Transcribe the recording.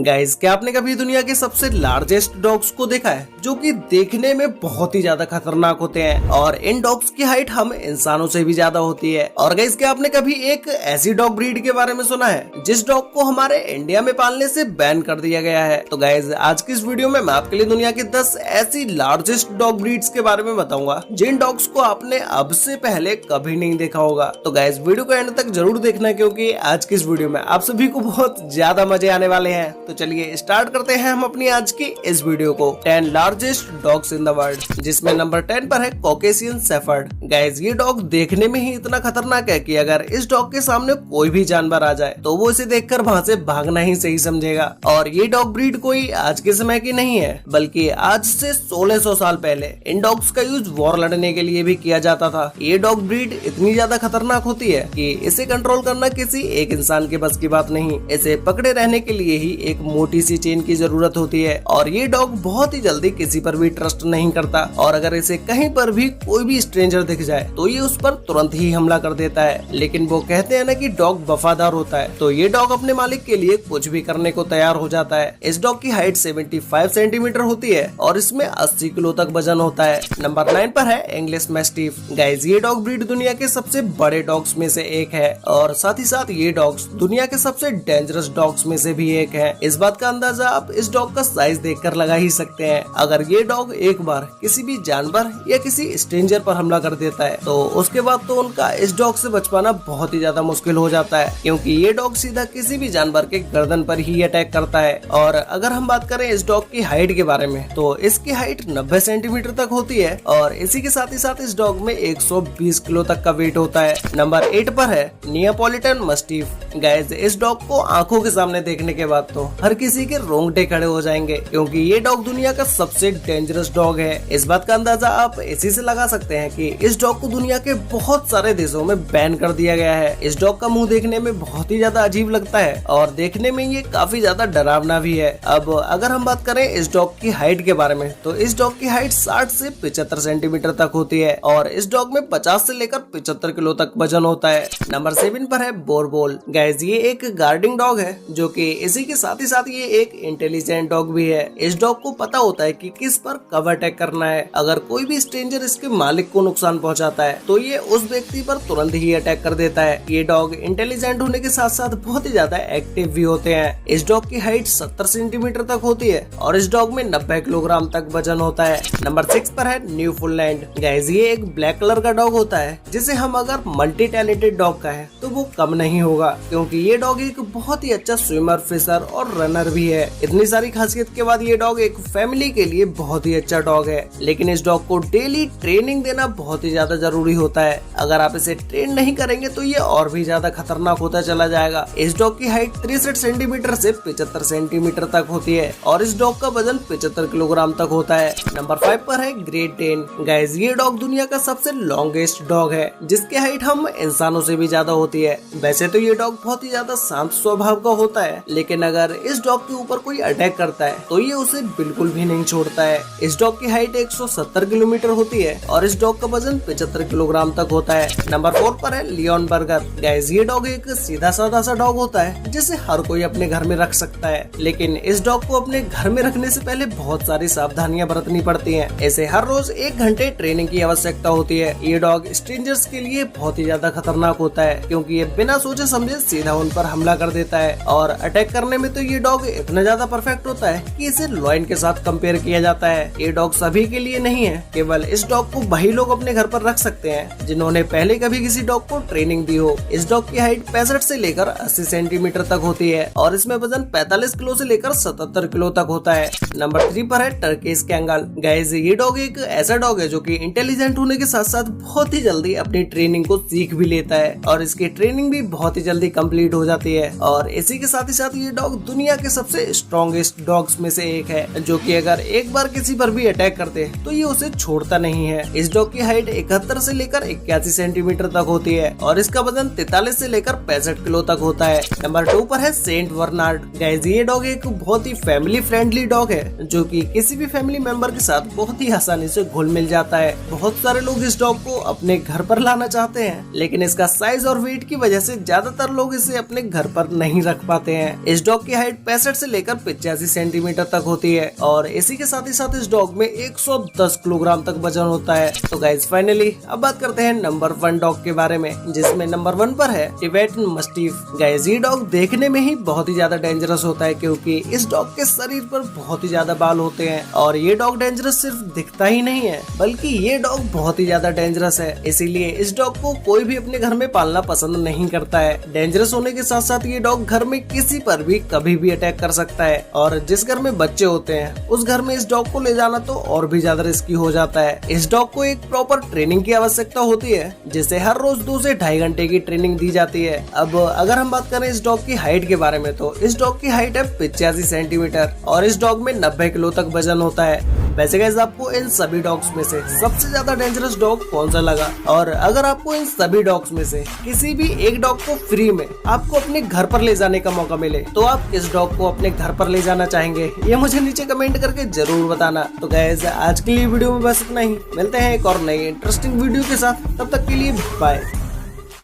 Guys, क्या आपने कभी दुनिया के सबसे लार्जेस्ट डॉग्स को देखा है जो कि देखने में बहुत ही ज्यादा खतरनाक होते हैं और इन डॉग्स की हाइट हम इंसानों से भी ज्यादा होती है। और गाइस, क्या आपने कभी एक ऐसी डॉग ब्रीड के बारे में सुना है जिस डॉग को हमारे इंडिया में पालने से बैन कर दिया गया है? तो गाइस, आज की इस वीडियो में मैं आपके लिए दुनिया की 10 ऐसी लार्जेस्ट डॉग ब्रीड्स के बारे में बताऊंगा जिन डॉग्स को आपने अब से पहले कभी नहीं देखा होगा। तो गाइस, वीडियो को एंड तक जरूर देखना क्योंकि आज की इस वीडियो में आप सभी को बहुत ज्यादा मजे आने वाले हैं। तो चलिए स्टार्ट करते हैं हम अपनी आज की इस वीडियो को। 10 largest dogs in the world, जिसमें नंबर 10 पर है कॉकेशियन शेफर्ड। गाइस, ये डॉग देखने में ही इतना खतरनाक है कि अगर इस डॉग के सामने कोई भी जानवर आ जाए तो वो इसे देखकर वहाँ से भागना ही सही समझेगा। और ये डॉग ब्रीड कोई आज के समय की नहीं है, बल्कि आज से 1600 साल पहले इन डॉग्स का यूज वॉर लड़ने के लिए भी किया जाता था। ये डॉग ब्रीड इतनी ज्यादा खतरनाक होती है कि इसे कंट्रोल करना किसी एक इंसान के बस की बात नहीं। इसे पकड़े रहने के लिए ही एक मोटी सी चेन की जरूरत होती है और ये डॉग बहुत ही जल्दी किसी पर भी ट्रस्ट नहीं करता और अगर इसे कहीं पर भी कोई भी स्ट्रेंजर दिख जाए तो ये उस पर तुरंत ही हमला कर देता है। लेकिन वो कहते हैं ना कि डॉग वफादार होता है, तो ये डॉग अपने मालिक के लिए कुछ भी करने को तैयार हो जाता है। इस डॉग की हाइट 75 सेंटीमीटर होती है और इसमें 80 किलो तक वजन होता है। नंबर 9 पर है इंग्लिश मैस्टिफ। गाइस, ये डॉग ब्रीड दुनिया के सबसे बड़े डॉग्स में से एक है और साथ ही साथ ये डॉग्स दुनिया के सबसे डेंजरस डॉग्स में से भी एक है। इस बात का अंदाजा आप इस डॉग का साइज देखकर लगा ही सकते हैं। अगर ये डॉग एक बार किसी भी जानवर या किसी स्ट्रेंजर पर हमला कर देता है तो उसके बाद तो उनका इस डॉग से बच पाना बहुत ही ज्यादा मुश्किल हो जाता है, क्योंकि ये डॉग सीधा किसी भी जानवर के गर्दन पर ही अटैक करता है। और अगर हम बात करें इस डॉग की हाइट के बारे में तो इसकी हाइट 90 सेंटीमीटर तक होती है और इसी के साथ ही साथ इस डॉग में 120 किलो तक का वेट होता है। नंबर 8 पर है नियापोलिटन मस्टिफ। गाइस, इस डॉग को आंखों के सामने देखने के बाद तो हर किसी के रोंगटे खड़े हो जाएंगे, क्योंकि ये डॉग दुनिया का सबसे डेंजरस डॉग है। इस बात का अंदाजा आप इसी से लगा सकते हैं कि इस डॉग को दुनिया के बहुत सारे देशों में बैन कर दिया गया है। इस डॉग का मुंह देखने में बहुत ही ज्यादा अजीब लगता है और देखने में ये काफी ज्यादा डरावना भी है। अब अगर हम बात करें इस डॉग की हाइट के बारे में तो इस डॉग की हाइट 60 से 75 सेंटीमीटर तक होती है और इस डॉग में 50 से लेकर 75 किलो तक वजन होता है। नंबर 7 पर है बोरबोल। गाइस, ये एक गार्डिंग डॉग है जो कि इसी के साथ ही साथ ये एक इंटेलिजेंट डॉग भी है। इस डॉग को पता होता है कि किस पर कब अटैक करना है। अगर कोई भी स्ट्रेंजर इसके मालिक को नुकसान पहुंचाता है तो ये उस व्यक्ति पर तुरंत ही अटैक कर देता है। ये डॉग इंटेलिजेंट होने के साथ साथ बहुत ही ज्यादा एक्टिव भी होते हैं। इस डॉग की हाइट 70 सेंटीमीटर तक होती है और इस डॉग में 90 किलोग्राम तक वजन होता है। नंबर 6 पर है न्यूफाउंडलैंड। गाइस, ये एक ब्लैक कलर का डॉग होता है जिसे हम अगर मल्टी टैलेंटेड डॉग का है तो वो कम नहीं होगा, क्योंकि ये डॉग एक बहुत ही अच्छा स्विमर, फिशर और रनर भी है। इतनी सारी खासियत के बाद ये डॉग एक फैमिली के लिए बहुत ही अच्छा डॉग है, लेकिन इस डॉग को डेली ट्रेनिंग देना बहुत ही ज्यादा जरूरी होता है। अगर आप इसे ट्रेन नहीं करेंगे तो ये और भी ज्यादा खतरनाक होता चला जाएगा। इस डॉग की हाइट 63 सेंटीमीटर से 75 सेंटीमीटर तक होती है और इस डॉग का वजन 75 किलोग्राम तक होता है। नंबर 5 पर है ग्रेट डेन। गाइस, ये डॉग दुनिया का सबसे लॉन्गेस्ट डॉग है जिसकी हाइट हम इंसानों से भी ज्यादा होती है। वैसे तो ये डॉग बहुत ही ज्यादा शांत स्वभाव का होता है, लेकिन अगर इस डॉग के ऊपर कोई अटैक करता है तो ये उसे बिल्कुल भी नहीं छोड़ता है। इस डॉग की हाइट 170 किलोमीटर होती है और इस डॉग का वजन 75 किलोग्राम तक होता है। नंबर 4 पर है लियोन बर्गर। गाइस, ये डॉग एक सीधा साधा सा डॉग होता है जिसे हर कोई अपने घर में रख सकता है, लेकिन इस डॉग को अपने घर में रखने से पहले बहुत सारी सावधानियां बरतनी पड़ती हैं। इसे हर रोज 1 घंटे ट्रेनिंग की आवश्यकता होती है। ये डॉग स्ट्रेंजर्स के लिए बहुत ही ज्यादा खतरनाक होता है, क्योंकि ये बिना सोचे समझे सीधा उन पर हमला कर देता है और अटैक करने में तो ये डॉग इतना ज्यादा परफेक्ट होता है कि इसे लॉयन के साथ कंपेयर किया जाता है। ये डॉग सभी के लिए नहीं है, केवल इस डॉग को वही लोग अपने घर पर रख सकते हैं जिन्होंने पहले कभी किसी डॉग को ट्रेनिंग दी हो। इस डॉग की हाइट 65 से लेकर 80 सेंटीमीटर तक होती है और इसमें वजन 45 किलो से लेकर 77 किलो तक होता है। नंबर 3 पर है टर्किश कैंगल। गाइस, ये डॉग एक ऐसा डॉग है जो कि इंटेलिजेंट होने के साथ साथ बहुत ही जल्दी अपनी ट्रेनिंग को सीख भी लेता है और इसकी ट्रेनिंग भी बहुत ही जल्दी कंप्लीट हो जाती है। और इसी के साथ ही साथ ये डॉग दुनिया के सबसे स्ट्रॉन्गेस्ट डॉग्स में से एक है, जो कि अगर एक बार किसी पर भी अटैक करते तो ये उसे छोड़ता नहीं है। इस डॉग की हाइट 71 से लेकर 81 सेंटीमीटर तक होती है और इसका वजन 43 से लेकर 65 किलो तक होता है। नंबर 2 पर है सेंट बर्नार्ड। गाइस, ये डॉग एक बहुत ही फैमिली फ्रेंडली डॉग है जो कि किसी भी फैमिली मेंबर के साथ बहुत ही आसानी से घुल मिल जाता है। बहुत सारे लोग इस डॉग को अपने घर पर लाना चाहते हैं, लेकिन इसका साइज और वेट की वजह से ज्यादातर लोग इसे अपने घर पर नहीं रख पाते हैं। इस डॉग की हाइट हाइट 65 से लेकर 85 सेंटीमीटर तक होती है और इसी के साथ ही साथ इस डॉग में 110 किलोग्राम तक वजन होता है। तो गाइस फाइनली अब बात करते हैं नंबर 1 डॉग के बारे में, जिसमें नंबर 1 पर है टिबेटन मस्टिफ। गाइस ये डॉग देखने में ही बहुत ही ज्यादा डेंजरस होता है, क्योंकि इस डॉग के शरीर पर बहुत ही ज्यादा बाल होते हैं और ये डॉग डेंजरस सिर्फ दिखता ही नहीं है, बल्कि ये डॉग बहुत ही ज्यादा डेंजरस है। इसीलिए इस डॉग को कोई भी अपने घर में पालना पसंद नहीं करता है। डेंजरस होने के साथ साथ ये डॉग घर में किसी पर भी कभी भी अटैक कर सकता है और जिस घर में बच्चे होते हैं उस घर में इस डॉग को ले जाना तो और भी ज्यादा रिस्की हो जाता है। इस डॉग को एक प्रॉपर ट्रेनिंग की आवश्यकता होती है, जिसे हर रोज 2 से 2.5 घंटे की ट्रेनिंग दी जाती है। अब अगर हम बात करें इस डॉग की हाइट के बारे में, तो इस डॉग की हाइट है 85 सेंटीमीटर और इस डॉग में 90 किलो तक वजन होता है। वैसे गाइस आपको इन सभी डॉग्स में से सबसे ज्यादा डेंजरस डॉग कौन सा लगा? और अगर आपको इन सभी डॉग्स में से किसी भी एक डॉग को फ्री में आपको अपने घर पर ले जाने का मौका मिले, तो आप किस डॉग को अपने घर पर ले जाना चाहेंगे? ये मुझे नीचे कमेंट करके जरूर बताना। तो गाइस आज के लिए वीडियो में बस इतना ही, मिलते हैं एक और नई इंटरेस्टिंग वीडियो के साथ, तब तक के लिए बाय।